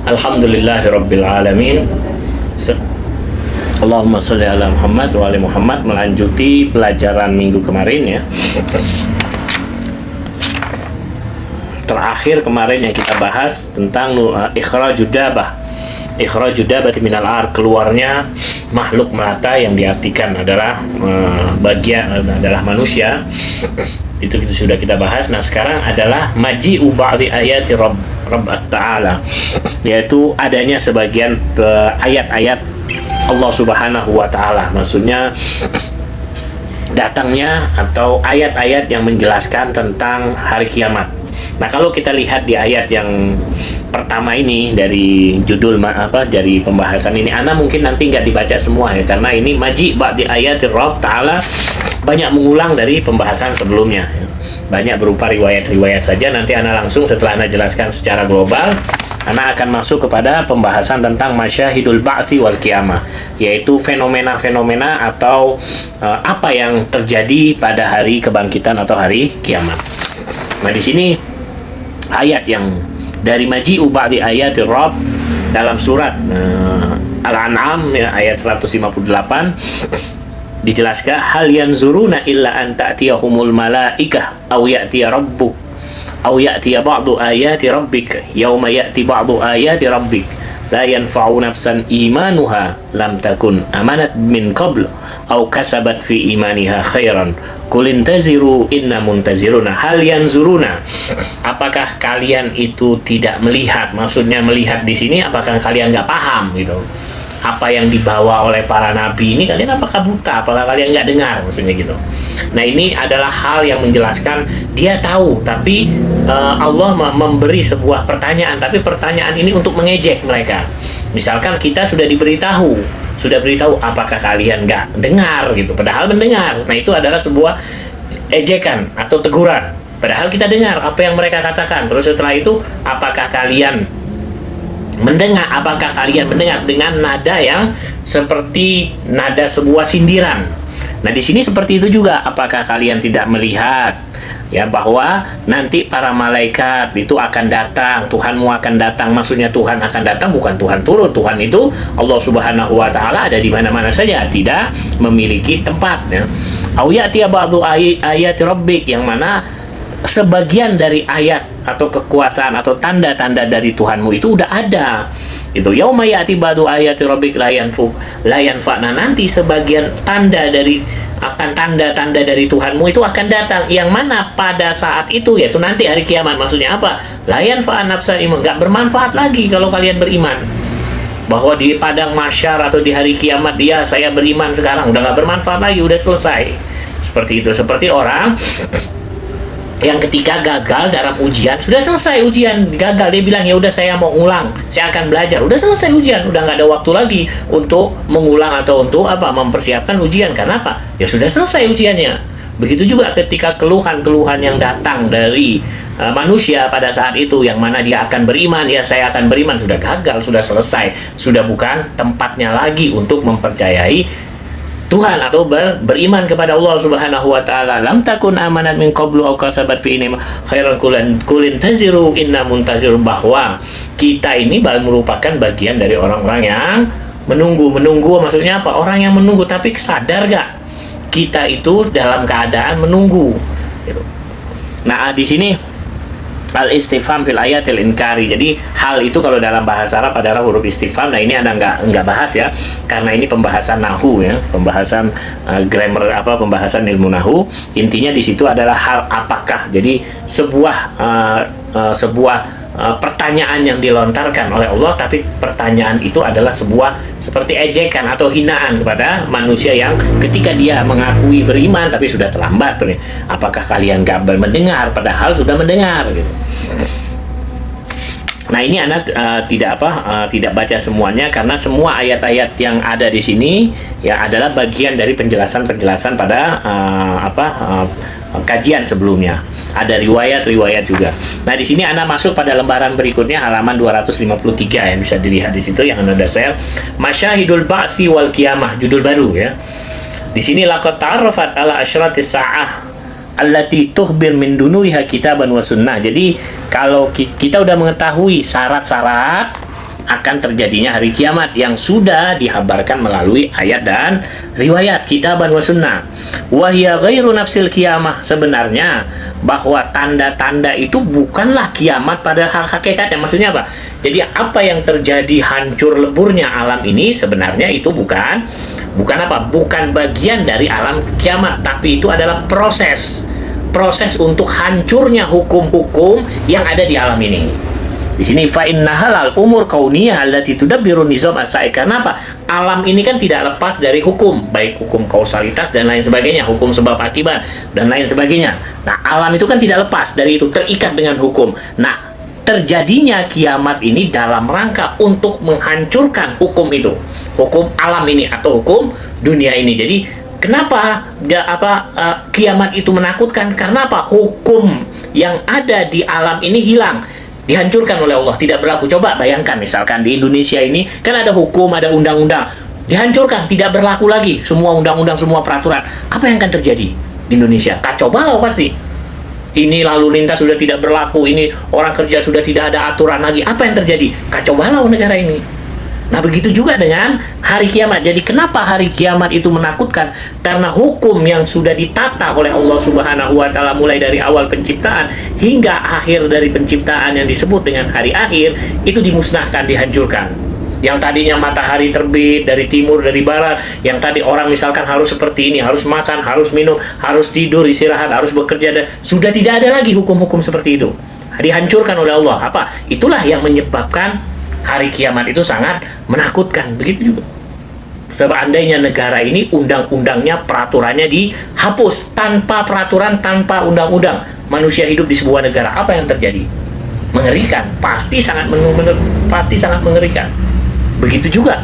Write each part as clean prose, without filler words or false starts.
Alhamdulillahirabbil alamin. Allahumma sholli ala Muhammad wa ali Muhammad. Melanjuti pelajaran minggu kemarin ya. Terakhir kemarin yang kita bahas tentang ikhrajud dabah. Ikhrajud dabah minal ar, keluarnya makhluk melata yang diartikan adalah bagian adalah manusia. Itu sudah kita bahas. Nah, sekarang adalah maji'u ba'di ayati Rabb Ta'ala, yaitu adanya sebagian ayat-ayat Allah Subhanahu wa Ta'ala. Maksudnya datangnya atau ayat-ayat yang menjelaskan tentang hari kiamat. Nah, kalau kita lihat di ayat yang pertama ini dari judul dari pembahasan ini, ana mungkin nanti nggak dibaca semua ya, karena ini maji ba'di ayati Rabb Ta'ala, banyak mengulang dari pembahasan sebelumnya ya. Banyak berupa riwayat-riwayat saja. Nanti ana langsung setelah ana jelaskan secara global, ana akan masuk kepada pembahasan tentang masyahidul ba'tsi wal qiyamah, yaitu fenomena-fenomena atau apa yang terjadi pada hari kebangkitan atau hari kiamat. Nah, di sini ayat yang dari maji'u ba'di ayati Rabb dalam surat Al-An'am ya, ayat 158 dijelaskan, hal yanzuruna illa an ta'tiyahumul malaikah aw ya'tiya rabbuk aw ya'tiya ba'du ayati rabbik yauma ya'ti ba'du ayati rabbik la yanfa'u nafsan imanuha lam takun amanat min qabl aw kasabat fi imaniha khairan qul intaziru inna muntaziruna. Hal yanzuruna, apakah kalian itu tidak melihat? Maksudnya melihat di sini, apakah kalian nggak paham gitu apa yang dibawa oleh para nabi ini? Kalian apakah buta? Apakah kalian nggak dengar? Maksudnya gitu. Nah, ini adalah hal yang menjelaskan dia tahu, tapi Allah memberi sebuah pertanyaan, tapi pertanyaan ini untuk mengejek mereka. Misalkan kita sudah beritahu, apakah kalian nggak dengar gitu? Padahal mendengar. Nah, itu adalah sebuah ejekan atau teguran. Padahal kita dengar apa yang mereka katakan. Terus setelah itu, apakah kalian mendengar? Apakah kalian mendengar dengan nada yang seperti nada sebuah sindiran? Nah, di sini seperti itu juga. Apakah kalian tidak melihat ya bahwa nanti para malaikat itu akan datang, Tuhanmu akan datang. Maksudnya Tuhan akan datang, bukan Tuhan turun. Tuhan itu Allah Subhanahu wa Ta'ala ada di mana-mana saja, tidak memiliki tempat ya. Au ya'ti ba'du ayati rabbik, yang mana sebagian dari ayat atau kekuasaan atau tanda-tanda dari Tuhanmu itu udah ada. Itu yauma ya'ti ba'du ayati rabbik la yanfa'na, nanti sebagian tanda-tanda dari Tuhanmu itu akan datang, yang mana pada saat itu, yaitu nanti hari kiamat. Maksudnya apa? La yanfa'an nafsan iman, enggak bermanfaat lagi kalau kalian beriman. Bahwa di padang mahsyar atau di hari kiamat, saya beriman sekarang, udah enggak bermanfaat lagi, udah selesai. Seperti itu. Seperti orang yang ketika gagal dalam ujian, sudah selesai ujian, gagal, dia bilang ya udah saya mau ngulang, saya akan belajar, udah selesai ujian, udah nggak ada waktu lagi untuk mengulang atau untuk mempersiapkan ujian. Karena apa? Ya sudah selesai ujiannya. Begitu juga ketika keluhan-keluhan yang datang dari manusia pada saat itu, yang mana dia akan beriman, ya saya akan beriman, sudah gagal, sudah selesai, sudah bukan tempatnya lagi untuk mempercayai Tuhan atau beriman kepada Allah Subhanahu wa Ta'ala. Lam takun amanat min qablu aw kasabat fi inim khairan kulin taziru inna muntazirun, bahwa kita ini merupakan bagian dari orang-orang yang menunggu. Maksudnya apa? Orang yang menunggu, tapi sadar gak kita itu dalam keadaan menunggu gitu. Nah, di sini al-istifham fil ayatil inkari. Jadi hal itu kalau dalam bahasa Arab adalah huruf istifham. Nah, ini Anda nggak bahas ya, karena ini pembahasan nahu ya, pembahasan grammar pembahasan ilmu nahu. Intinya di situ adalah hal apakah. Jadi sebuah pertanyaan yang dilontarkan oleh Allah, tapi pertanyaan itu adalah sebuah seperti ejekan atau hinaan kepada manusia yang ketika dia mengakui beriman tapi sudah terlambat. Apakah kalian gak mendengar? Padahal sudah mendengar gitu. Nah, ini anak tidak baca semuanya, karena semua ayat-ayat yang ada di sini ya adalah bagian dari penjelasan-penjelasan pada kajian sebelumnya. Ada riwayat-riwayat juga. Nah, di sini Anda masuk pada lembaran berikutnya, halaman 253 ya, bisa dilihat di situ yang Anda share. Masyahidul ba'tsi wal qiyamah, judul baru ya. Di sini laqad ta'arrafat ala asyratis sa'ah allati tuhbir min dunuha kitaban wa sunnah. Jadi kalau kita udah mengetahui syarat-syarat akan terjadinya hari kiamat yang sudah dihabarkan melalui ayat dan riwayat kitaban wa sunnah. Wa hiya ghairu nafsil kiamah, sebenarnya bahwa tanda-tanda itu bukanlah kiamat pada hakikatnya. Maksudnya apa? Jadi apa yang terjadi hancur leburnya alam ini sebenarnya itu bukan apa? Bukan bagian dari alam kiamat, tapi itu adalah proses untuk hancurnya hukum-hukum yang ada di alam ini. Di sini fa innahal al umur kauniyah allati tudabbiru nizam as-sa'i. Karena apa? Alam ini kan tidak lepas dari hukum, baik hukum kausalitas dan lain sebagainya, hukum sebab akibat dan lain sebagainya. Nah, alam itu kan tidak lepas dari itu, terikat dengan hukum. Nah, terjadinya kiamat ini dalam rangka untuk menghancurkan hukum itu, hukum alam ini atau hukum dunia ini. Jadi kenapa kiamat itu menakutkan? Karena apa? Hukum yang ada di alam ini hilang, dihancurkan oleh Allah, tidak berlaku. Coba bayangkan, misalkan di Indonesia ini kan ada hukum, ada undang-undang, dihancurkan, tidak berlaku lagi semua undang-undang, semua peraturan. Apa yang akan terjadi di Indonesia? Kacau balau pasti. Ini lalu lintas sudah tidak berlaku, ini orang kerja sudah tidak ada aturan lagi. Apa yang terjadi? Kacau balau negara ini. Nah, begitu juga dengan hari kiamat. Jadi kenapa hari kiamat itu menakutkan? Karena hukum yang sudah ditata oleh Allah Subhanahu wa taala mulai dari awal penciptaan hingga akhir dari penciptaan yang disebut dengan hari akhir itu dimusnahkan, dihancurkan. Yang tadinya matahari terbit dari timur, dari barat, yang tadi orang misalkan harus seperti ini, harus makan, harus minum, harus tidur, istirahat, harus bekerja, dan sudah tidak ada lagi hukum-hukum seperti itu. Dihancurkan oleh Allah. Apa? Itulah yang menyebabkan hari kiamat itu sangat menakutkan. Begitu juga seandainya negara ini undang-undangnya, peraturannya dihapus, tanpa peraturan, tanpa undang-undang, manusia hidup di sebuah negara, apa yang terjadi? Mengerikan, pasti sangat mengerikan. Begitu juga.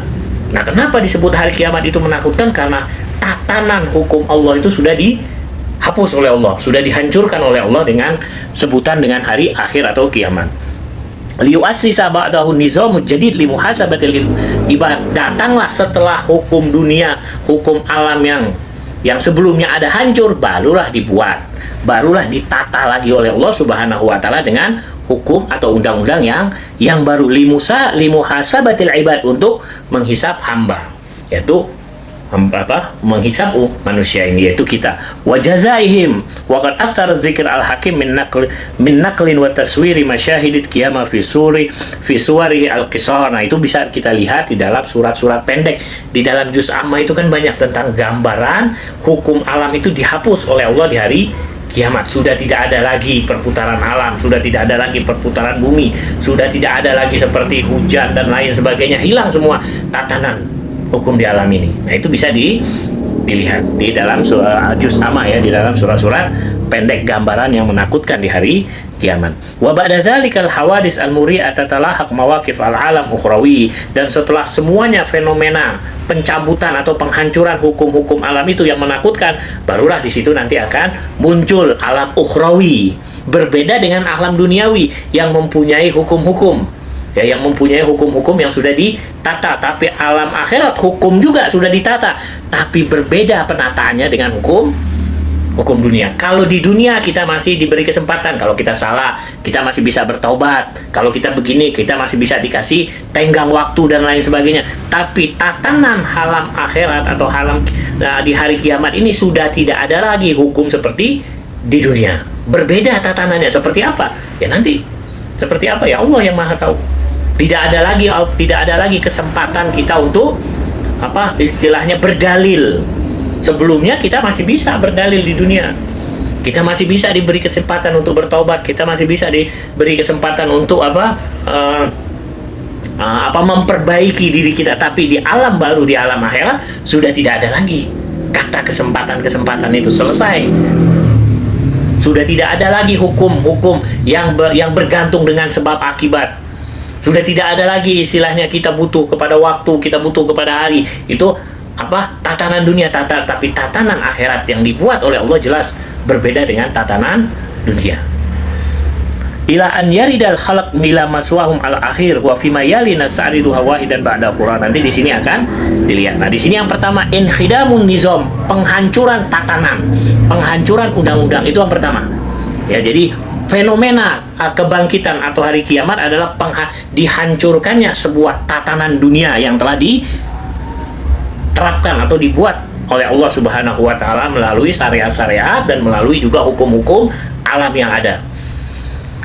Nah, kenapa disebut hari kiamat itu menakutkan? Karena tatanan hukum Allah itu sudah dihapus oleh Allah, sudah dihancurkan oleh Allah dengan sebutan dengan hari akhir atau kiamat. Liu'assisa ba'dahu nizamul jadid limuhasabatil ibad. Datanglah setelah hukum dunia, hukum alam yang sebelumnya ada hancur, barulah dibuat, barulah ditata lagi oleh Allah Subhanahu wa taala dengan hukum atau undang-undang yang baru, limuhasabatil ibad, untuk menghisab hamba, yaitu menghisab manusia ini, yaitu kita. Wa jazaihim wa qad aktsara dzikr al-hakim min naqlin wa taswiri masyahidit qiyamah fi suwari al-qisar. Nah, itu bisa kita lihat di dalam surat-surat pendek. Di dalam juz amma itu kan banyak tentang gambaran hukum alam itu dihapus oleh Allah di hari kiamat. Sudah tidak ada lagi perputaran alam, sudah tidak ada lagi perputaran bumi, sudah tidak ada lagi seperti hujan dan lain sebagainya. Hilang semua tatanan hukum di alam ini. Nah, itu bisa dilihat di dalam juz amma, ya, di dalam surat-surat pendek, gambaran yang menakutkan di hari kiamat. Wa ba'da dzalikal hawadits al-muri'ah tatalahaq mawaqif al-alam ukhrawi. Dan setelah semuanya fenomena pencabutan atau penghancuran hukum-hukum alam itu yang menakutkan, barulah di situ nanti akan muncul alam ukhrawi, berbeda dengan alam duniawi yang mempunyai hukum-hukum, ya, yang mempunyai hukum-hukum yang sudah ditata. Tapi alam akhirat hukum juga sudah ditata, tapi berbeda penataannya dengan hukum dunia. Kalau di dunia kita masih diberi kesempatan, kalau kita salah kita masih bisa bertaubat, kalau kita begini kita masih bisa dikasih tenggang waktu dan lain sebagainya. Tapi tatanan alam akhirat atau alam di hari kiamat ini sudah tidak ada lagi hukum seperti di dunia. Berbeda tatanannya. Seperti apa? Ya, nanti seperti apa, ya Allah yang Maha tahu. Tidak ada lagi kesempatan kita untuk istilahnya berdalil. Sebelumnya kita masih bisa berdalil di dunia. Kita masih bisa diberi kesempatan untuk bertobat, kita masih bisa diberi kesempatan untuk memperbaiki diri kita. Tapi di alam baru, di alam akhirat, sudah tidak ada lagi kata kesempatan itu selesai. Sudah tidak ada lagi hukum-hukum yang bergantung dengan sebab akibat. Sudah tidak ada lagi istilahnya kita butuh kepada waktu, kita butuh kepada hari. Itu tatanan dunia, tapi tatanan akhirat yang dibuat oleh Allah jelas berbeda dengan tatanan dunia. Ila an yaridal khalaq mila maswahum al akhir wa fima yali nasta'ridu wahidan ba'da Quran. Nanti di sini akan dilihat. Nah, di sini yang pertama inhidamun nizam, penghancuran tatanan, penghancuran undang-undang, itu yang pertama. Ya, jadi fenomena kebangkitan atau hari kiamat adalah dihancurkannya sebuah tatanan dunia yang telah diterapkan atau dibuat oleh Allah Subhanahu wa taala melalui syariat-syariat dan melalui juga hukum-hukum alam yang ada.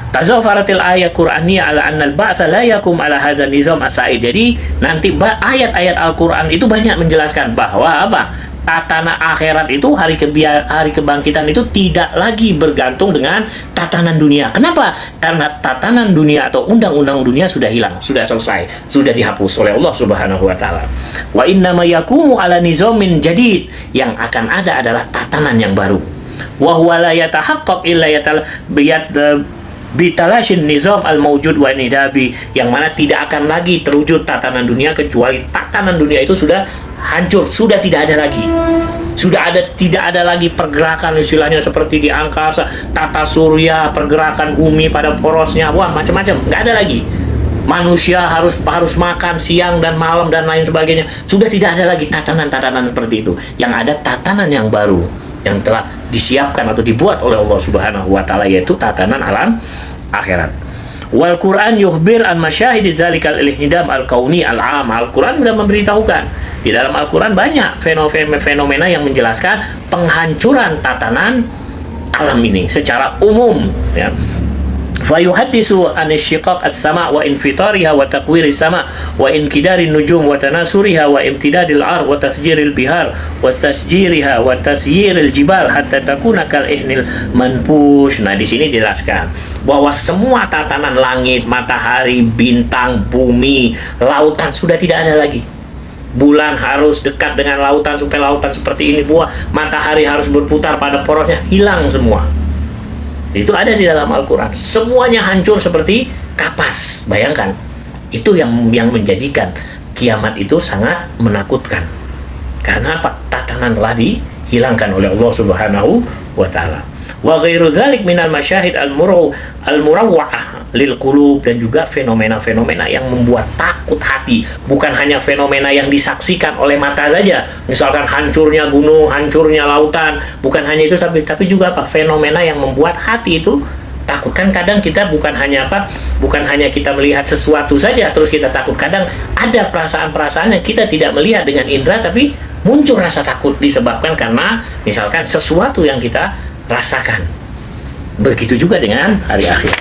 Tazawfaratil ayat Qur'aniyah ala anna al-ba'tsa la yakum ala hadzal nizam as-sa'id. Jadi nanti ayat-ayat Al-Qur'an itu banyak menjelaskan bahwa tatanan akhirat itu hari kebangkitan itu tidak lagi bergantung dengan tatanan dunia. Kenapa? Karena tatanan dunia atau undang-undang dunia sudah hilang, sudah selesai, sudah dihapus oleh Allah Subhanahu wa taala. Wa inna ma yakumu ala nizamin jadid, yang akan ada adalah tatanan yang baru. Wa huwa la yatahaqqaq illa bitalashin nizam al-mawjud wa nidabi, yang mana tidak akan lagi terwujud tatanan dunia kecuali tatanan dunia itu sudah hancur, sudah tidak ada lagi. Tidak ada lagi pergerakan istilahnya seperti di angkasa, tata surya, pergerakan bumi pada porosnya, wah macam-macam, nggak ada lagi. Manusia harus makan siang dan malam dan lain sebagainya. Sudah tidak ada lagi tatanan-tatanan seperti itu. Yang ada tatanan yang baru yang telah disiapkan atau dibuat oleh Allah Subhanahu wa taala, yaitu tatanan alam akhirat. Wal Quran yukhbir an masyahid zalikal inhidam al-kauni al-am. Al-Quran sudah memberitahukan. Di dalam Al-Quran banyak fenomena yang menjelaskan penghancuran tatanan alam ini secara umum, ya. Fayuhaddisu an isyiqaq as-sama' wa infitariha wa taqwiri sama' wa inkidarin nujum wa tanasuriha wa imtidadil ar wa tafjiril bihar wa tasjiriha wa tasyiril jibal hatta takuna kal ihnil manfush. Nah, di sini jelaskan bahwa semua tatanan langit, matahari, bintang, bumi, lautan sudah tidak ada lagi. Bulan harus dekat dengan lautan supaya lautan seperti ini buah, matahari harus berputar pada porosnya, hilang semua. Itu ada di dalam Al-Quran. Semuanya hancur seperti kapas. Bayangkan, itu yang menjadikan kiamat itu sangat menakutkan. Karena apa? Tatanan telah dihilangkan oleh Allah Subhanahu wa taala. Wa ghairu dzalik minal masyahid al-murawwa'ah lil qulub, dan juga fenomena-fenomena yang membuat takut hati. Bukan hanya fenomena yang disaksikan oleh mata saja, misalkan hancurnya gunung, hancurnya lautan, bukan hanya itu, tapi juga fenomena yang membuat hati itu takut. Kan kadang kita bukan hanya kita melihat sesuatu saja terus kita takut. Kadang ada perasaan-perasaan yang kita tidak melihat dengan indera tapi muncul rasa takut disebabkan karena misalkan sesuatu yang kita rasakan. Begitu juga dengan hari akhir.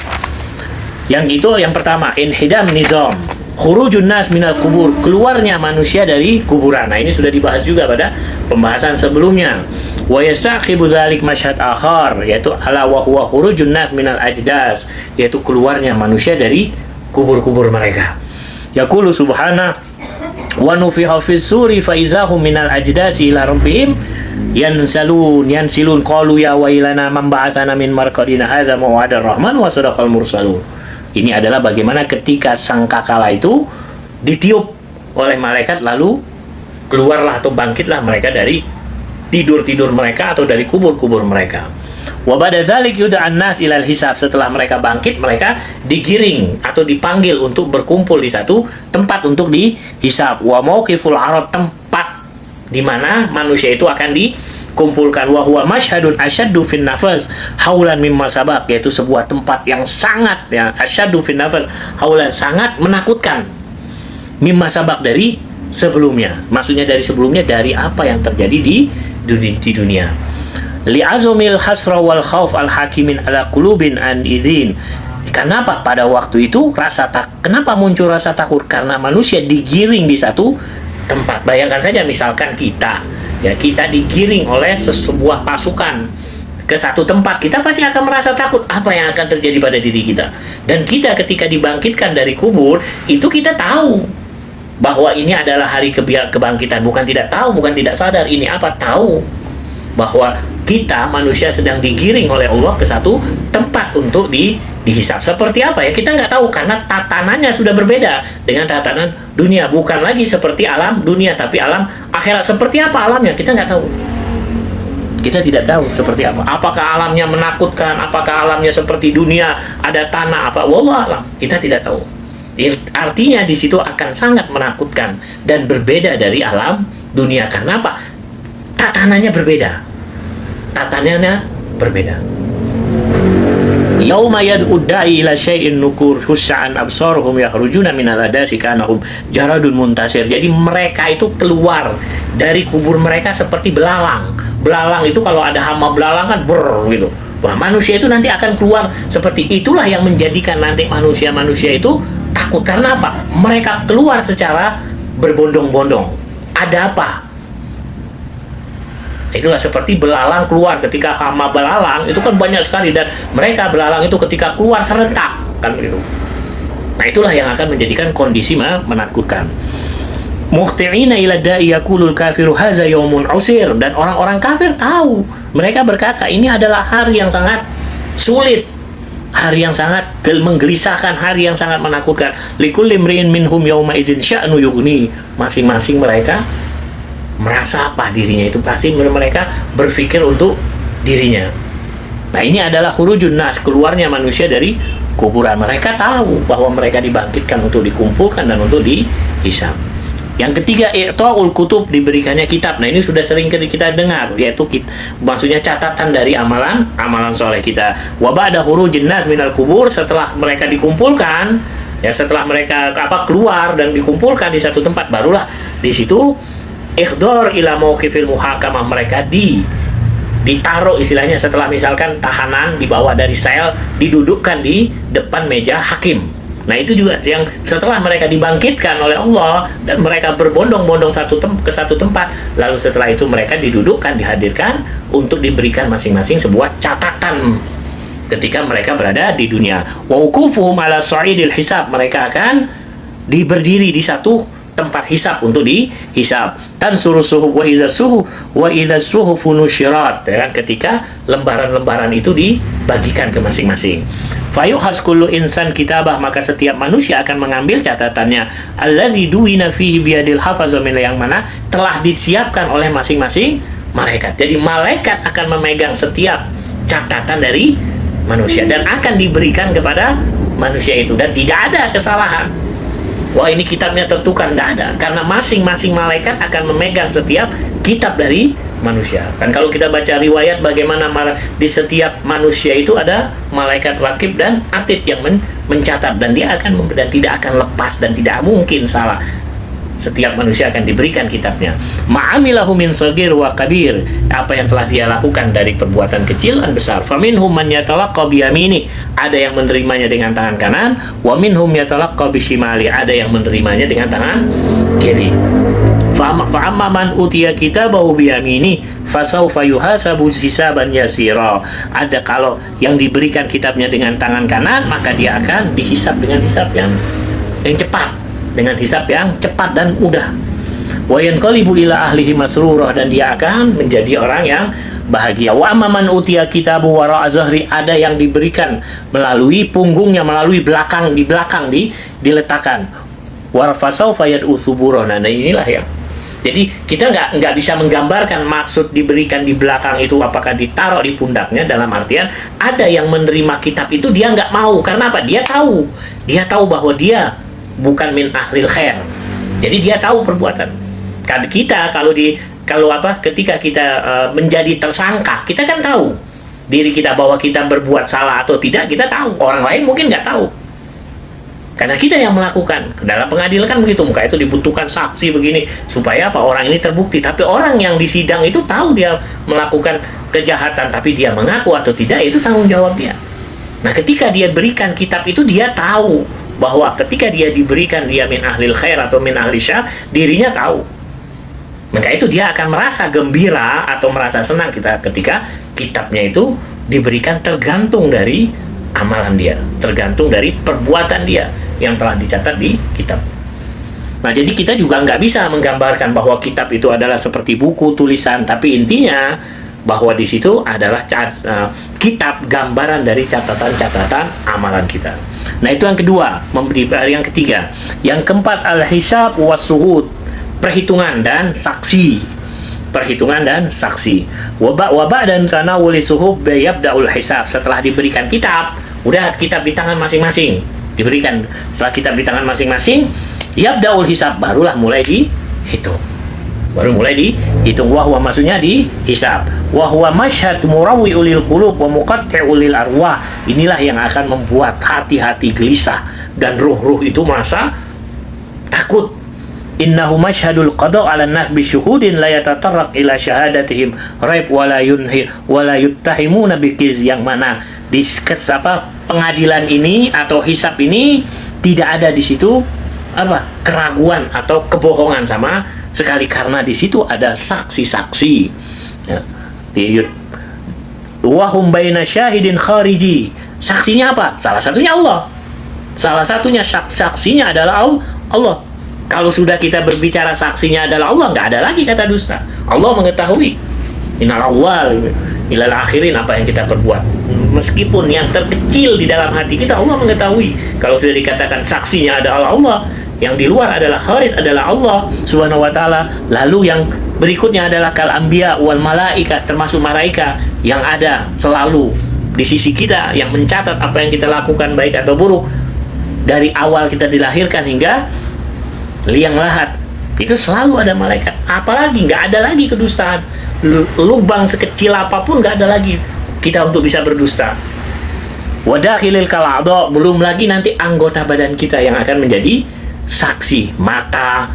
Yang itu yang pertama, inhidam nizam, khurujun nas minal kubur, keluarnya manusia dari kuburan. Nah, ini sudah dibahas juga pada pembahasan sebelumnya. Wa yasaqibu dzalik masyhad akhar, yaitu ala wa huwa khurujun nas minal ajdas, yaitu keluarnya manusia dari kubur-kubur mereka. Yaqulu subhana wa nufiha fis suri fa izahum minal ajdasi ila rabbihim yansilun qalu ya wailana man ba'athana min marqadina hadza maw'adar rahman wa sadaqal mursalun. Ini adalah bagaimana ketika sangkakala itu ditiup oleh malaikat, lalu keluarlah atau bangkitlah mereka dari tidur-tidur mereka atau dari kubur-kubur mereka. Wa ba'da dzalik yud'an nas ilal hisab, setelah mereka bangkit mereka digiring atau dipanggil untuk berkumpul di satu tempat untuk dihisab. Wa mauqiful arad, tempat di mana manusia itu akan dikumpulkan. Wa huwa masyhadun asyaddu fin nafas haulan mimma sabaq, yaitu sebuah tempat yang sangat asyaddu fin nafas haulan, sangat menakutkan, mimma sabaq, dari sebelumnya. Maksudnya dari sebelumnya, dari apa yang terjadi di dunia. Li'azumil hasra wal khauf al hakimin ala qulubin an idzin. Kenapa pada waktu itu kenapa muncul rasa takut? Karena manusia digiring di satu tempat. Bayangkan saja misalkan kita digiring oleh sebuah pasukan ke satu tempat, kita pasti akan merasa takut apa yang akan terjadi pada diri kita. Dan kita ketika dibangkitkan dari kubur, itu kita tahu bahwa ini adalah hari kebangkitan. Bukan tidak tahu, bukan tidak sadar, ini apa? Tahu bahwa kita manusia sedang digiring oleh Allah ke satu tempat untuk dihisab. Seperti apa ya? Kita nggak tahu karena tatanannya sudah berbeda dengan tatanan dunia. Bukan lagi seperti alam dunia, tapi alam akhirat. Seperti apa alamnya? Kita nggak tahu. Kita tidak tahu seperti apa. Apakah alamnya menakutkan? Apakah alamnya seperti dunia? Ada tanah apa? Wallah alam. Kita tidak tahu. Artinya di situ akan sangat menakutkan dan berbeda dari alam dunia. Karena apa? Tatanannya berbeda. Yauma yad'u da'i ila syai'in nukur hussa'an absaruhum yakhrujuna minal adasi kanahum jaradun muntasir. Jadi mereka itu keluar dari kubur mereka seperti belalang. Belalang itu kalau ada hama belalang kan gitu. Wah, manusia itu nanti akan keluar seperti itulah yang menjadikan nanti manusia-manusia itu takut. Karena apa? Mereka keluar secara berbondong-bondong. Ada apa? Itulah seperti belalang keluar ketika hama belalang itu kan banyak sekali, dan mereka belalang itu ketika keluar serentak kan begitu. Nah, itulah yang akan menjadikan kondisi menakutkan. Muhti'ina ila da'i yaqulul kafiru hadza yaumun usir, dan orang-orang kafir tahu, mereka berkata ini adalah hari yang sangat sulit, hari yang sangat menggelisahkan, hari yang sangat menakutkan. Likulli imri'in minhum yauma idzin sya'nu yughni, masing-masing mereka merasa apa dirinya itu, pasti mereka berpikir untuk dirinya. Nah, ini adalah khurujun nas, keluarnya manusia dari kuburan. Mereka tahu bahwa mereka dibangkitkan untuk dikumpulkan dan untuk dihisab. Yang ketiga, i'ta'ul kutub, diberikannya kitab. Nah, ini sudah sering kita dengar, yaitu maksudnya catatan dari amalan soleh kita. Wa ba'da khurujin nas minal kubur, setelah mereka dikumpulkan, ya setelah mereka keluar dan dikumpulkan di satu tempat, barulah di situ ikhdar ila mauqifil muhakamah, mereka ditaruh istilahnya, setelah misalkan tahanan dibawa dari sel, didudukkan di depan meja hakim. Nah, itu juga yang setelah mereka dibangkitkan oleh Allah dan mereka berbondong-bondong ke satu tempat, lalu setelah itu mereka didudukkan, dihadirkan untuk diberikan masing-masing sebuah catatan ketika mereka berada di dunia. Wa wuqufuhum ala sa'idil hisab, mereka akan berdiri di satu tempat hisab untuk dihisab. Tansuru suhuf wa idza suhufu nusyirat, ya kan, ketika lembaran-lembaran itu dibagikan ke masing-masing. Fayuhas kullu insan kitabah, maka setiap manusia akan mengambil catatannya. Allazi duwina fihi biyadil hafazah, yang mana telah disiapkan oleh masing-masing malaikat. Jadi malaikat akan memegang setiap catatan dari manusia dan akan diberikan kepada manusia itu, dan tidak ada kesalahan. Wah, ini kitabnya tertukar, tidak ada, karena masing-masing malaikat akan memegang setiap kitab dari manusia. Dan kalau kita baca riwayat bagaimana di setiap manusia itu ada malaikat rakib dan atid yang mencatat, dan dia akan dan tidak akan lepas dan tidak mungkin salah. Setiap manusia akan diberikan kitabnya. Ma'amilahu min shagir wa kabir, apa yang telah dia lakukan dari perbuatan kecil dan besar. Faminhum man yatalaqqa bi yamini, ada yang menerimanya dengan tangan kanan, wa minhum yatalaqqa bi shimali, ada yang menerimanya dengan tangan kiri. Fa amma man utiya kitabahu bi yamini fasawfa yuhasabu hisaban yasira. Ada kalau yang diberikan kitabnya dengan tangan kanan, maka dia akan dihisab dengan hisab yang cepat, dengan hisab yang cepat dan mudah. Wa yanqalibu ila ahlihi masrurah, dan dia akan menjadi orang yang bahagia. Wa amma man utiya kitabu wara'a zahri, ada yang diberikan melalui punggungnya, melalui belakang, diletakkan. Wa fasawfa yad'u thuburah. Nah, inilah yang, jadi kita nggak bisa menggambarkan maksud diberikan di belakang itu apakah ditaruh di pundaknya, dalam artian ada yang menerima kitab itu dia nggak mau. Karena apa? Dia tahu bahwa dia bukan min ahlil khair. Jadi dia tahu perbuatan. Kita ketika kita menjadi tersangka, kita kan tahu diri kita bahwa kita berbuat salah atau tidak, kita tahu. Orang lain mungkin nggak tahu. Karena kita yang melakukan. Dalam pengadilan kan begitu, maka itu dibutuhkan saksi begini supaya apa? Orang ini terbukti. Tapi orang yang di sidang itu tahu dia melakukan kejahatan, tapi dia mengaku atau tidak, itu tanggung jawab dia. Nah, ketika dia berikan kitab itu, dia tahu bahwa ketika dia diberikan, dia min ahlil khair atau min ahli syar, dirinya tahu. Maka itu dia akan merasa gembira atau merasa senang ketika kitabnya itu diberikan, tergantung dari amalan dia, tergantung dari perbuatan dia yang telah dicatat di kitab. Nah, jadi kita juga nggak bisa menggambarkan bahwa kitab itu adalah seperti buku tulisan, tapi intinya bahwa di situ adalah kitab, gambaran dari catatan-catatan amalan kita. Nah, itu yang kedua. Yang ketiga, yang keempat, al-hisab was-suhud, perhitungan dan saksi. Wabak dan tanawuli suhub yabda'ul hisab, setelah diberikan kitab, udah kitab di tangan masing-masing diberikan. Setelah kitab di tangan masing-masing, yabda'ul hisab, barulah mulai dihitung. baru mulai dihitung. Wahwa maksudnya dihisab. Wahwa masyhad murawi ulil qulub wa muqatti ulil arwah. Inilah yang akan membuat hati-hati gelisah dan ruh-ruh itu merasa takut. Innahu masyhadul qada' 'ala an-nas bi syuhudin la yatatarraq ila syahadatihim raib wa la yunhi wa la yuttahimuna bikiz, yang mana di pengadilan ini atau hisab ini tidak ada di situ keraguan atau kebohongan sama sekali, karena di situ ada saksi-saksi. Ya. Wahum baina syahidin khariji. Saksinya apa? Salah satunya Allah. Salah satunya saksinya adalah Allah. Kalau sudah kita berbicara saksinya adalah Allah, nggak ada lagi kata dusta. Allah mengetahui. Innal awwal ilal akhirin, apa yang kita perbuat. Meskipun yang terkecil di dalam hati kita, Allah mengetahui. Kalau sudah dikatakan saksinya adalah Allah, yang di luar adalah kharid adalah Allah subhanahu wa ta'ala. Lalu yang berikutnya adalah kal anbiya wal malaika, termasuk malaika yang ada selalu di sisi kita, yang mencatat apa yang kita lakukan baik atau buruk dari awal kita dilahirkan hingga liang lahat. Itu selalu ada malaikat. Apalagi nggak ada lagi kedustaan. Lubang sekecil apapun nggak ada lagi kita untuk bisa berdusta. Wadakhilil kala'adha, belum lagi nanti anggota badan kita yang akan menjadi saksi. Mata,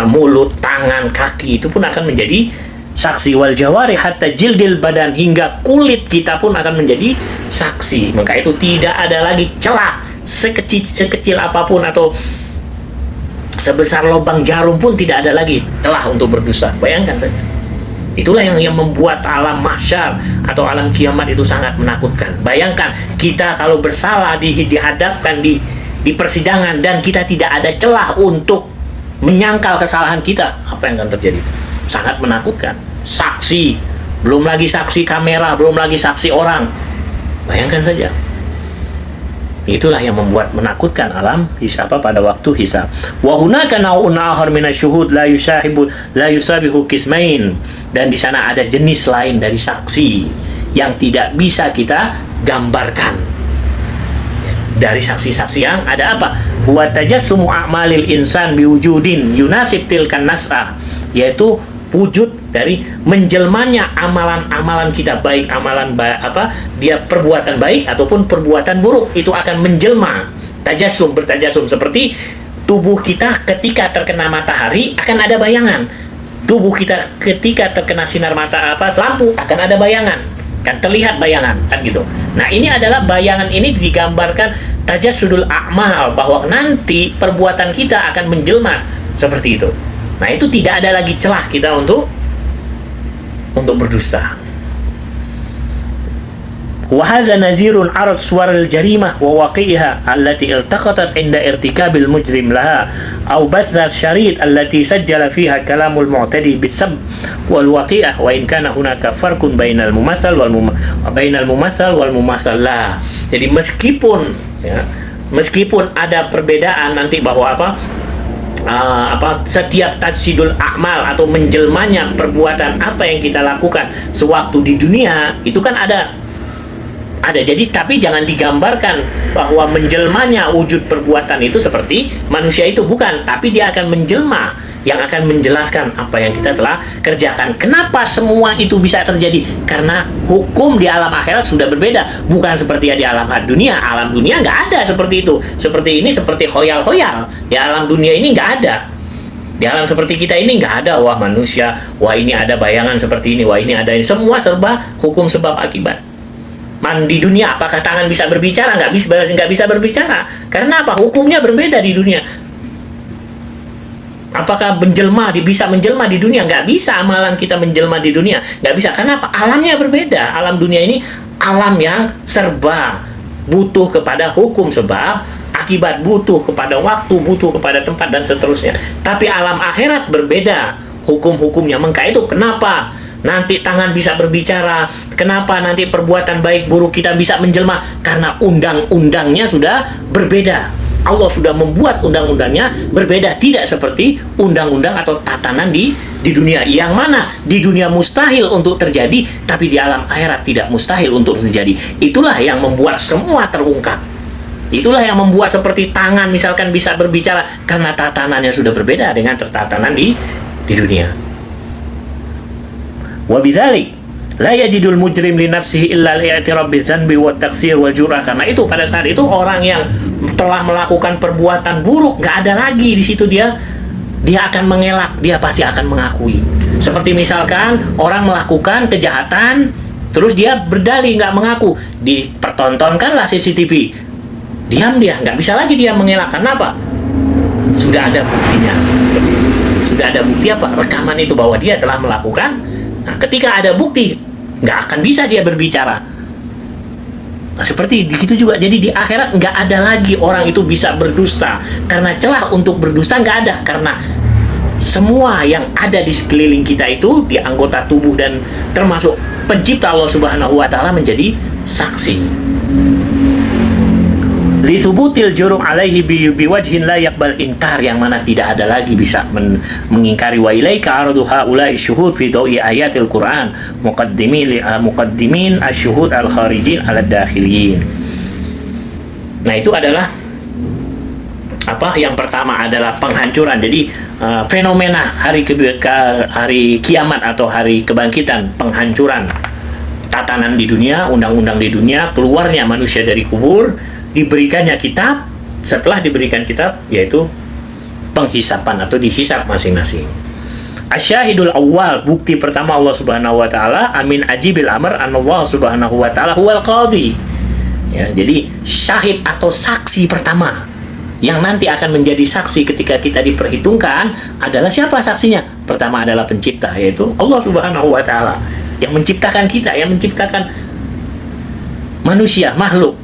mulut, tangan, kaki itu pun akan menjadi saksi. Wal jawari hatta jildil badan, hingga kulit kita pun akan menjadi saksi. Maka itu tidak ada lagi celah sekecil apapun atau sebesar lubang jarum pun tidak ada lagi celah untuk berdusta. Bayangkan saja. Itulah yang membuat alam mahsyar atau alam kiamat itu sangat menakutkan. Bayangkan kita kalau bersalah dihadapkan di persidangan dan kita tidak ada celah untuk menyangkal kesalahan kita, apa yang akan terjadi? Sangat menakutkan. Saksi, belum lagi saksi kamera, belum lagi saksi orang. Bayangkan saja. Itulah yang membuat menakutkan alam hisab pada waktu hisab. Wa hunaka naw'un akhar minasyuhud la yusabihu qismain. Dan di sana ada jenis lain dari saksi yang tidak bisa kita gambarkan. Dari saksi-saksi yang ada apa? Huwa tajassumu a'malil insan biwujudin yunasib tilkan nas'ah, yaitu wujud dari menjelmanya amalan-amalan kita, baik amalan dia perbuatan baik ataupun perbuatan buruk, itu akan menjelma, bertajasum seperti tubuh kita ketika terkena matahari akan ada bayangan, tubuh kita ketika terkena sinar lampu akan ada bayangan, kan terlihat bayangan kan gitu. Nah, ini adalah bayangan ini digambarkan tajasudul a'mal, bahwa nanti perbuatan kita akan menjelma seperti itu. Nah, itu tidak ada lagi celah kita untuk berdusta. Wa hadza nazirun arad suwar al-jarimah wa waqi'iha allati iltaqatat inda irtikabil mujrim laha aw basna syarid allati sajjala fiha kalamul mu'tadi bisab wal waqi'ah wa in kana hunaka farqun bainal mumathal wal mumathal la. Jadi meskipun ada perbedaan nanti bahwa setiap tajsidul a'mal atau menjelmanya perbuatan apa yang kita lakukan sewaktu di dunia itu kan ada. Jadi tapi jangan digambarkan bahwa menjelmanya wujud perbuatan itu seperti manusia itu, bukan, tapi dia akan menjelma yang akan menjelaskan apa yang kita telah kerjakan. Kenapa semua itu bisa terjadi? Karena hukum di alam akhirat sudah berbeda, bukan seperti di alam dunia. Alam dunia nggak ada seperti itu. Seperti ini seperti khoyal-khoyal. Di alam dunia ini nggak ada. Di alam seperti kita ini nggak ada, wah manusia, wah ini ada bayangan seperti ini, wah ini ada ini. Semua serba hukum sebab akibat. Di dunia apakah tangan bisa berbicara? Nggak bisa berbicara. Karena apa? Hukumnya berbeda di dunia. Apakah bisa menjelma di dunia? Nggak bisa amalan kita menjelma di dunia. Nggak bisa. Karena apa? Alamnya berbeda. Alam dunia ini alam yang serba butuh kepada hukum sebab akibat, butuh kepada waktu, butuh kepada tempat, dan seterusnya. Tapi alam akhirat berbeda hukum-hukumnya. Maka itu kenapa nanti tangan bisa berbicara, kenapa nanti perbuatan baik buruk kita bisa menjelma? Karena undang-undangnya sudah berbeda. Allah sudah membuat undang-undangnya berbeda, tidak seperti undang-undang atau tatanan di dunia, yang mana di dunia mustahil untuk terjadi, tapi di alam akhirat tidak mustahil untuk terjadi. Itulah yang membuat semua terungkap. Itulah yang membuat seperti tangan misalkan bisa berbicara, karena tatanannya sudah berbeda dengan tatanan di dunia. Wa bidzalik la yajidul mujrim li nafsihi illa al-i'tiraf bi dzanbi wa taksir wa jur'ah. Karena itu pada saat itu orang yang telah melakukan perbuatan buruk, nggak ada lagi di situ dia akan mengelak, dia pasti akan mengakui. Seperti misalkan orang melakukan kejahatan terus dia berdalih nggak mengaku, dipertontonkanlah CCTV, diam dia, nggak bisa lagi dia mengelak. Kenapa? Sudah ada buktinya. Sudah ada bukti apa? Rekaman itu bahwa dia telah melakukan. Nah, ketika ada bukti, nggak akan bisa dia berbicara. Nah, seperti begitu juga. Jadi di akhirat nggak ada lagi orang itu bisa berdusta. Karena celah untuk berdusta nggak ada. Karena semua yang ada di sekeliling kita itu, di anggota tubuh dan termasuk pencipta Allah Subhanahu wa Ta'ala menjadi saksi. Li thubutil jurum alaihi biwajhin la yaqbal inkar, yang mana tidak ada lagi bisa mengingkari. Wa ilaika aradu haula'i syuhud fi dawi ayatil Qur'an muqaddimin asyuhud al-kharijin ala dakhiliyin. Nah, itu adalah apa? Yang pertama adalah penghancuran. Jadi fenomena hari kiamat atau hari kebangkitan, penghancuran tatanan di dunia, undang-undang di dunia, keluarnya manusia dari kubur, diberikannya kitab. Setelah diberikan kitab, yaitu penghisapan atau dihisap masing-masing. Asyahidul awal, bukti pertama Allah Subhanahu wa Ta'ala, amin ajibil amr an Allah Subhanahu wa Ta'ala huwal qadhi. Ya, jadi syahid atau saksi pertama yang nanti akan menjadi saksi ketika kita diperhitungkan adalah siapa saksinya? Pertama adalah pencipta, yaitu Allah Subhanahu wa Ta'ala, yang menciptakan kita, yang menciptakan manusia, makhluk.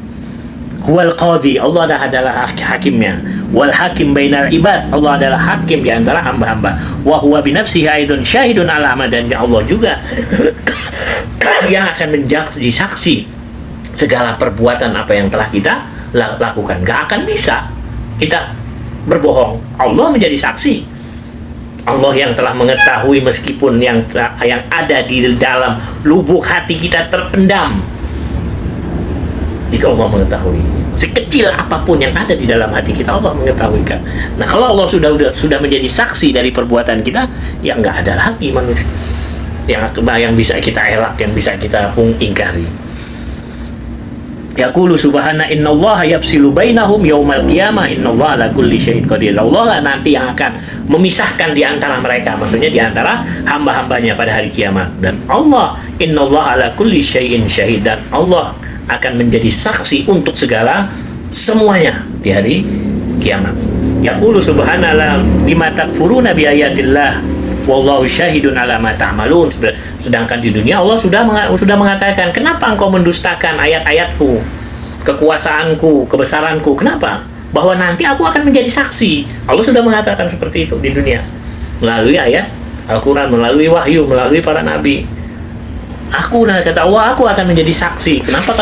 Huwal qadhi, Allah adalah hakimnya. Wal hakim bainal ibad, Allah adalah hakim di antara hamba-hamba. Wa huwa bi nafsihi aidun syahidun ala ma, dan Allah juga yang akan menjadi saksi segala perbuatan apa yang telah kita lakukan. Gak akan bisa kita berbohong. Allah menjadi saksi. Allah yang telah mengetahui meskipun yang ada di dalam lubuk hati kita terpendam. Itu Allah mengetahui. Sekecil apapun yang ada di dalam hati kita, Allah mengetahui kan. Nah, kalau Allah sudah menjadi saksi dari perbuatan kita, ya nggak ada lagi manusia yang bisa kita elak, yang bisa kita ingkari. Yaqulu subhana innallaha yafsilu bainahum yaumal qiyamah innallaha ala kulli syai'in qadir. Allah lah nanti yang akan memisahkan di antara mereka, maksudnya di antara hamba-hambanya pada hari kiamat. Dan Allah innallaha ala kulli syai'in syahid, dan Allah akan menjadi saksi untuk segala semuanya di hari kiamat. Yaqulu subhanallah lima takfuruna bi ayatillah wallahu syahidun ala ma ta'malun. Sedangkan di dunia Allah sudah mengatakan, kenapa engkau mendustakan ayat-ayatku, kekuasaanku, kebesaranku? Kenapa? Bahwa nanti aku akan menjadi saksi. Allah sudah mengatakan seperti itu di dunia melalui ayat Al-Quran, melalui wahyu, melalui para nabi. Kata Allah, aku akan menjadi saksi. Kenapa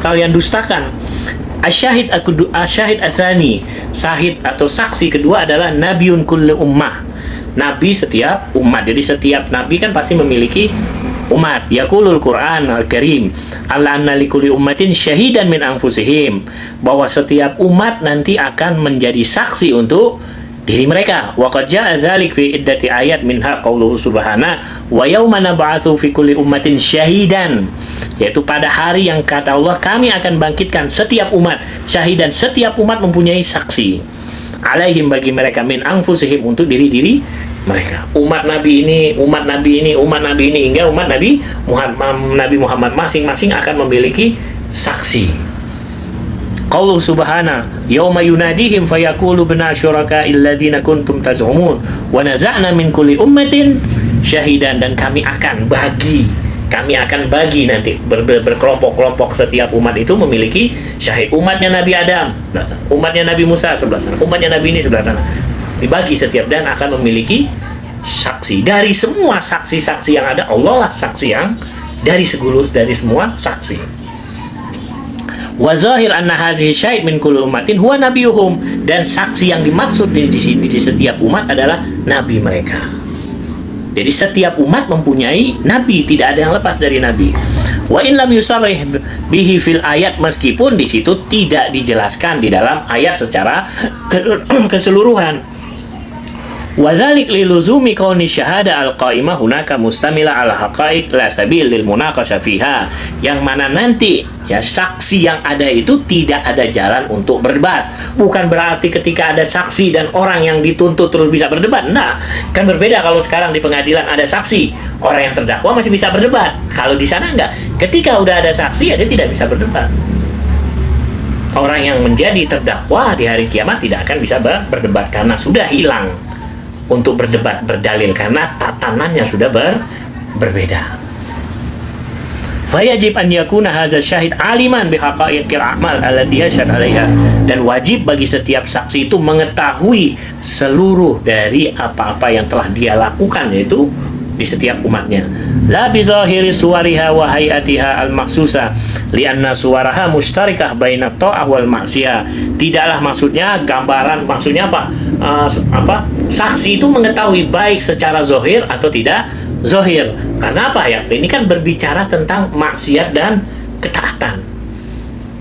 kalian dustakan? Asyahid asani, sahid atau saksi kedua adalah nabiun kulli ummah, nabi setiap umat. Jadi setiap nabi kan pasti memiliki umat. Yaqulul Quran Al-Karim alla anna likulli ummatin syahidan min anfusihim, bahwa setiap umat nanti akan menjadi saksi untuk diri mereka. Wa qad jaa dzalik fi iddati ayat minha qauluhu subhana wa yauma nab'atsu fi kulli ummatin syahidan, yaitu pada hari yang kata Allah kami akan bangkitkan setiap umat syahidan, setiap umat mempunyai saksi alaihim, bagi mereka, min anfusihim, untuk diri-diri mereka. Umat Nabi ini, umat Nabi ini, umat Nabi ini, hingga umat Nabi Muhammad masing-masing akan memiliki saksi. Qaulu subhana yauma yunadihim fayaqulu bina syurakaa'il ladzina kuntum taz'umun wa naza'na min kulli ummatin syahidan, dan kami akan bagi nanti berkelompok-kelompok, setiap umat itu memiliki syahid. Umatnya Nabi Adam sebelah sana, umatnya Nabi Musa sebelah sana, umatnya Nabi ini sebelah sana, dibagi setiap, dan akan memiliki saksi. Dari semua saksi-saksi yang ada, Allah lah saksi yang dari semua saksi. Wa zahir anna hadhihi syahid min kulli ummatin huwa nabiyuhum, dan saksi yang dimaksud di setiap umat adalah nabi mereka. Jadi setiap umat mempunyai nabi, tidak ada yang lepas dari nabi. Wa in lam yusarrih bihi fil ayat, meskipun di situ tidak dijelaskan di dalam ayat secara keseluruhan. Wadzalik liluzumi kauni syahada al-qaimah hunaka mustamila ala haqaiq la sabil lil munaqasha fiha. Yang mana nanti ya saksi yang ada itu tidak ada jalan untuk berdebat. Bukan berarti ketika ada saksi dan orang yang dituntut terus bisa berdebat. Nah, kan berbeda kalau sekarang di pengadilan ada saksi, orang yang terdakwa masih bisa berdebat. Kalau di sana enggak. Ketika udah ada saksi ya dia tidak bisa berdebat. Orang yang menjadi terdakwa di hari kiamat tidak akan bisa berdebat karena sudah hilang untuk berdebat berdalil karena tatanannya sudah berbeda. Fayajib an yakuna hadza syahid aliman bihaqaiqil a'mal allati yashhad 'alaiha, dan wajib bagi setiap saksi itu mengetahui seluruh dari apa-apa yang telah dia lakukan yaitu di setiap umatnya. La bi zahiri suwariha wa hayatiha al-mahsusa lianna suwaraha mushtarikah baina ta'ah wal ma'siyah. Tidaklah maksudnya gambaran, maksudnya apa? Saksi itu mengetahui baik secara zahir atau tidak zahir. Karena apa ya? Ini kan berbicara tentang maksiat dan ketaatan.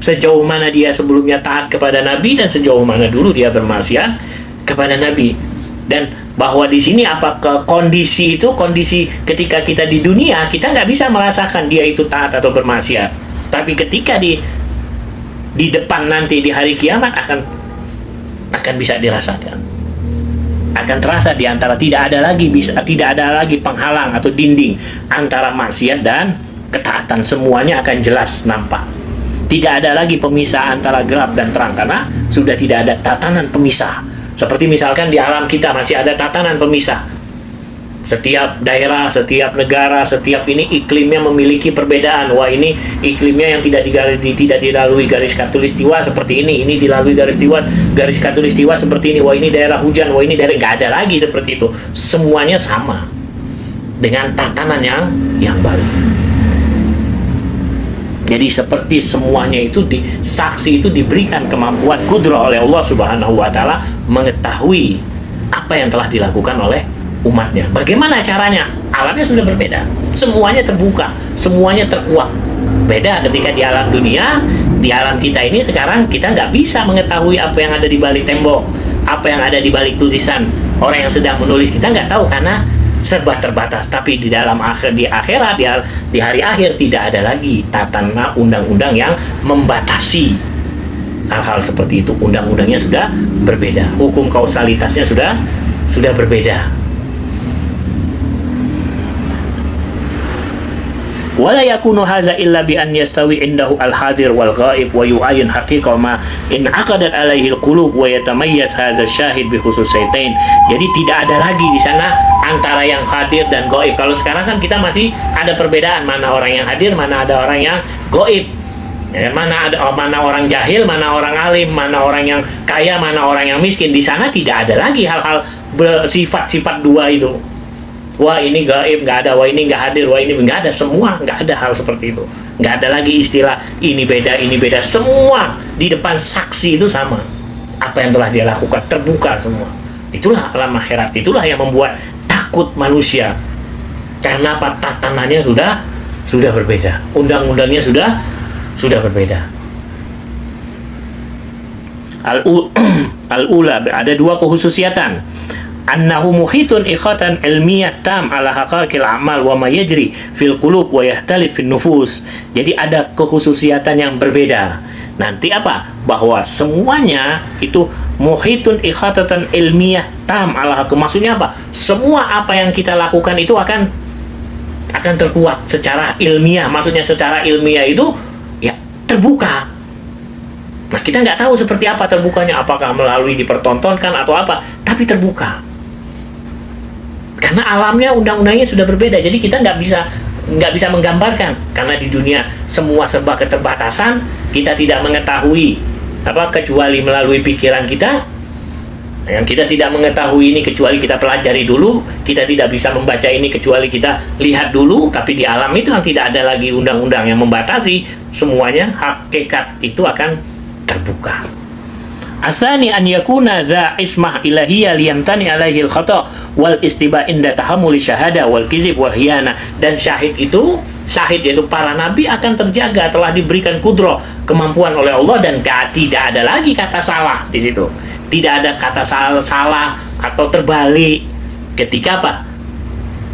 Sejauh mana dia sebelumnya taat kepada Nabi dan sejauh mana dulu dia bermaksiat kepada Nabi. Dan bahwa di sini kondisi itu, kondisi ketika kita di dunia kita nggak bisa merasakan dia itu taat atau bermaksiat, tapi ketika di depan nanti di hari kiamat akan bisa dirasakan, akan terasa di antara tidak ada lagi penghalang atau dinding antara maksiat dan ketaatan, semuanya akan jelas nampak. Tidak ada lagi pemisah antara gelap dan terang karena sudah tidak ada tatanan pemisah. Seperti misalkan di alam kita masih ada tatanan pemisah. Setiap daerah, setiap negara, setiap ini iklimnya memiliki perbedaan. Wah, ini iklimnya yang tidak dilalui garis khatulistiwa seperti ini dilalui garis khatulistiwa seperti ini. Wah, ini daerah hujan, wah ini daerah, nggak ada lagi seperti itu. Semuanya sama dengan tatanan yang baru. Jadi seperti semuanya itu saksi itu diberikan kemampuan kudrah oleh Allah Subhanahu wa taala mengetahui apa yang telah dilakukan oleh umatnya. Bagaimana caranya? Alamnya sudah berbeda. Semuanya terbuka, semuanya terkuak. Beda ketika di alam dunia, di alam kita ini sekarang kita nggak bisa mengetahui apa yang ada di balik tembok, apa yang ada di balik tulisan orang yang sedang menulis, kita nggak tahu karena serba terbatas. Tapi di akhirat, di hari akhir tidak ada lagi tatanan undang-undang yang membatasi hal-hal seperti itu. Undang-undangnya sudah berbeda, hukum kausalitasnya sudah berbeda. Wala yakunu hadza illa bi an yastawi indahu al-hadir wal ghaib wa yu'ayyin haqiqah ma in aqadat alaihi al-qulub wa yatamayyaz hadza syahid bi khususaitain. Jadi tidak ada lagi di sana antara yang hadir dan gaib. Kalau sekarang kan kita masih ada perbedaan, mana orang yang hadir, mana ada orang yang gaib. Ya, mana orang jahil, mana orang alim, mana orang yang kaya, mana orang yang miskin. Di sana tidak ada lagi hal-hal bersifat-sifat dua itu. Wah ini gaib, nggak ada. Wah ini nggak hadir, wah ini nggak ada. Semua nggak ada hal seperti itu. Nggak ada lagi istilah ini beda. Semua di depan saksi itu sama. Apa yang telah dia lakukan terbuka semua. Itulah alam akhirat. Itulah yang membuat takut manusia. Karena apa? Tatanannya sudah berbeda. Undang-undangnya sudah berbeda. Al-ula ada dua kekhususiatan. Annahu muhitun ikhatan ilmiyah tam ala haqaqil a'mal wa ma yajri fil qulub wa yahtalif fil nufus. Jadi ada kekhususiatan yang berbeda. Nanti apa? Bahwa semuanya itu muhitun ikhatan ilmiyah tam ala haqq. Maksudnya apa? Semua apa yang kita lakukan itu akan terkuat secara ilmiah. Maksudnya secara ilmiah itu ya terbuka. Nah, kita nggak tahu seperti apa terbukanya, apakah melalui dipertontonkan atau apa, tapi terbuka. Karena alamnya, undang-undangnya sudah berbeda, jadi kita nggak bisa menggambarkan. Karena di dunia semua serba keterbatasan, kita tidak mengetahui apa kecuali melalui pikiran kita. Yang kita tidak mengetahui ini kecuali kita pelajari dulu, kita tidak bisa membaca ini kecuali kita lihat dulu. Tapi di alam itu yang tidak ada lagi undang-undang yang membatasi, semuanya hakikat itu akan terbuka. Atsani an yakuna dza ismah ilahiyya liyamtani alaihi al-khata wal istiba inda tahammuli syahada wal kizib wal hiyana. Dan syahid yaitu para nabi akan terjaga, telah diberikan kudrah, kemampuan oleh Allah, dan tidak ada lagi kata salah di situ. Tidak ada kata salah atau terbalik ketika apa?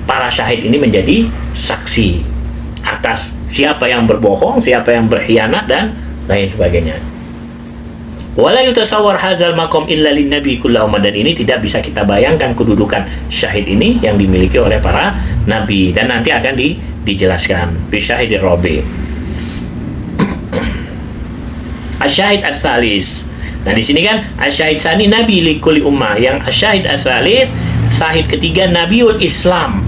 Para syahid ini menjadi saksi atas siapa yang berbohong, siapa yang berkhianat dan lain sebagainya. Wala yutasawwar hadzal maqam illa lin nabi kullu ummah, dan ini tidak bisa kita bayangkan kedudukan syahid ini yang dimiliki oleh para nabi, dan nanti akan dijelaskan bi syahidir rabi. Asyahid as-salis. Nah di sini kan asyahid sani nabi li kulli ummah, yang asyahid as-salis syahid ketiga nabiul Islam.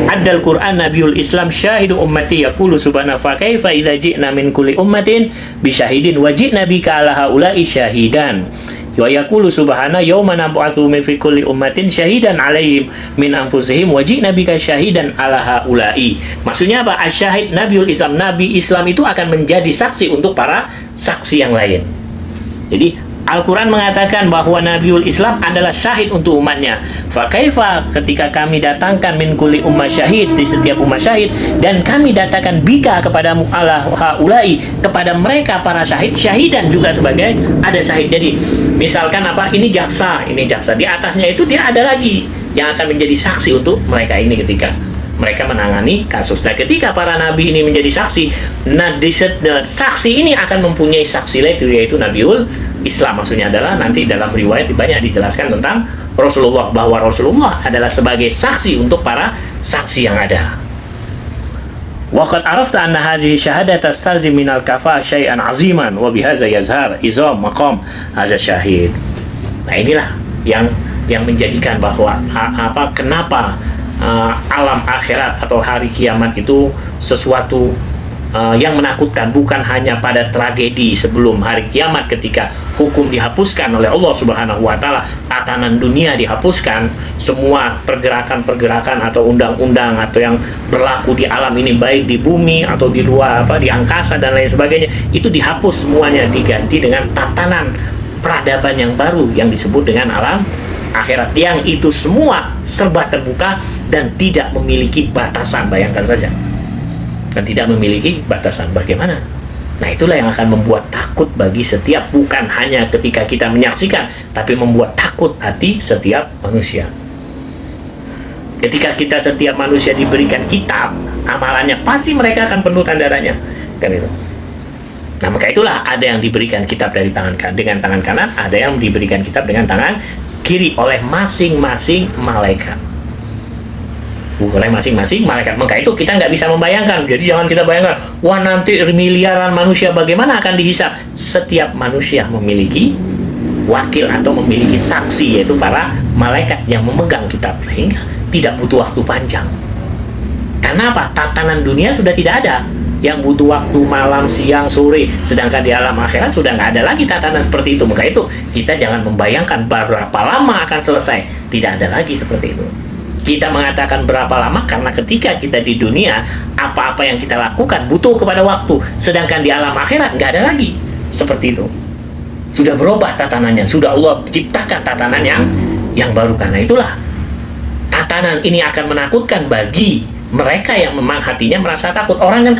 Addal Quran Nabiul Islam syahidu ummati yaqulu subhanahu fa kaifa idza ji'na min kulli ummatin bi syahidin wa ji'na bika ala haula'i syahidan wa yaqulu subhanahu yawma nab'atsu min fi kulli ummatin syahidan 'alaihim min anfusihim wa ji'na bika syahidan ala haula'i. Maksudnya apa? Asyahid Nabiul Islam, nabi Islam itu akan menjadi saksi untuk para saksi yang lain. Jadi Al-Quran mengatakan bahwa Nabiul Islam adalah syahid untuk umatnya. Fakaifa, ketika kami datangkan min kulli ummah syahid, di setiap umat syahid, dan kami datangkan bika kepadamu ala haulai, kepada mereka para syahid, syahidan juga sebagai ada syahid. Jadi misalkan apa, ini jaksa, di atasnya itu dia ada lagi yang akan menjadi saksi untuk mereka ini ketika mereka menangani kasus. Nah, ketika para nabi ini menjadi saksi, saksi ini akan mempunyai saksi lain, yaitu Nabiul Islam. Maksudnya adalah nanti dalam riwayat banyak dijelaskan tentang Rasulullah, bahwa Rasulullah adalah sebagai saksi untuk para saksi yang ada. Waqad arafta anna hadhihi syahadat tastalzim minal kafa syai'an aziman wa bihadza yazhar izam maqam hadza syahid. Nah, inilah yang menjadikan bahwa kenapa alam akhirat atau hari kiamat itu sesuatu yang menakutkan, bukan hanya pada tragedi sebelum hari kiamat ketika hukum dihapuskan oleh Allah Subhanahu wa taala, tatanan dunia dihapuskan, semua pergerakan-pergerakan atau undang-undang atau yang berlaku di alam ini, baik di bumi atau di luar di angkasa dan lain sebagainya, itu dihapus semuanya, diganti dengan tatanan peradaban yang baru yang disebut dengan alam akhirat, yang itu semua serba terbuka dan tidak memiliki batasan. Bayangkan saja, dan tidak memiliki batasan. Bagaimana? Nah, itulah yang akan membuat takut bagi setiap, bukan hanya ketika kita menyaksikan, tapi membuat takut hati setiap manusia. Ketika setiap manusia diberikan kitab amalannya, pasti mereka akan penuh tanda-tandanya, kan itu. Nah, maka itulah ada yang diberikan kitab dari dengan tangan kanan, ada yang diberikan kitab dengan tangan kiri oleh masing-masing malaikat. Oleh masing-masing malaikat. Maka itu kita nggak bisa membayangkan. Jadi jangan kita bayangkan, wah nanti miliaran manusia bagaimana akan dihisap. Setiap manusia memiliki wakil atau memiliki saksi, yaitu para malaikat yang memegang kitab, sehingga tidak butuh waktu panjang. Karena apa? Tatanan dunia sudah tidak ada yang butuh waktu malam, siang, sore, sedangkan di alam akhirat sudah nggak ada lagi tatanan seperti itu. Maka itu kita jangan membayangkan berapa lama akan selesai, tidak ada lagi seperti itu. Kita mengatakan berapa lama karena ketika kita di dunia, apa-apa yang kita lakukan butuh kepada waktu, sedangkan di alam akhirat nggak ada lagi seperti itu. Sudah berubah tatanannya, sudah Allah ciptakan tatanan yang baru. Karena itulah tatanan ini akan menakutkan bagi mereka yang memang hatinya merasa takut. Orang kan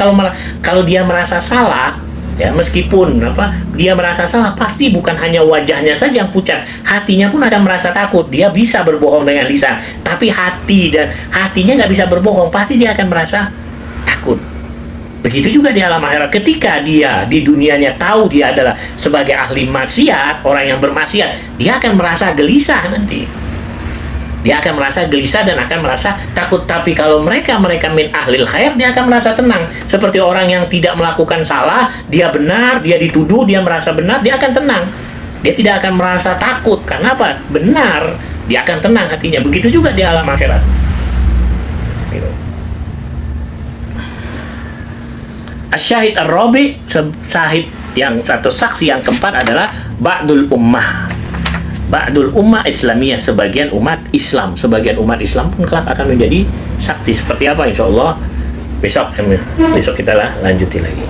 kalau dia merasa salah, ya meskipun dia merasa salah, pasti bukan hanya wajahnya saja yang pucat, hatinya pun akan merasa takut. Dia bisa berbohong dengan lisan, tapi hatinya nggak bisa berbohong, pasti dia akan merasa takut. Begitu juga di alam akhirat, ketika dia di dunianya tahu dia adalah sebagai ahli maksiat, orang yang bermaksiat, dia akan merasa gelisah nanti. Dia akan merasa gelisah dan akan merasa takut. Tapi kalau mereka min ahlil khair, dia akan merasa tenang. Seperti orang yang tidak melakukan salah, dia benar, dia dituduh, dia merasa benar, dia akan tenang. Dia tidak akan merasa takut. Karena apa? Benar, dia akan tenang hatinya. Begitu juga di alam akhirat. Gitu. Asyahid ar-rabi, syahid yang satu, saksi yang keempat adalah ba'dul ummah. Ba'dul ummah Islamiyah, sebagian umat Islam. Sebagian umat Islam pun kelak akan menjadi saksi. Seperti apa? Insya Allah besok kita lanjutin lagi.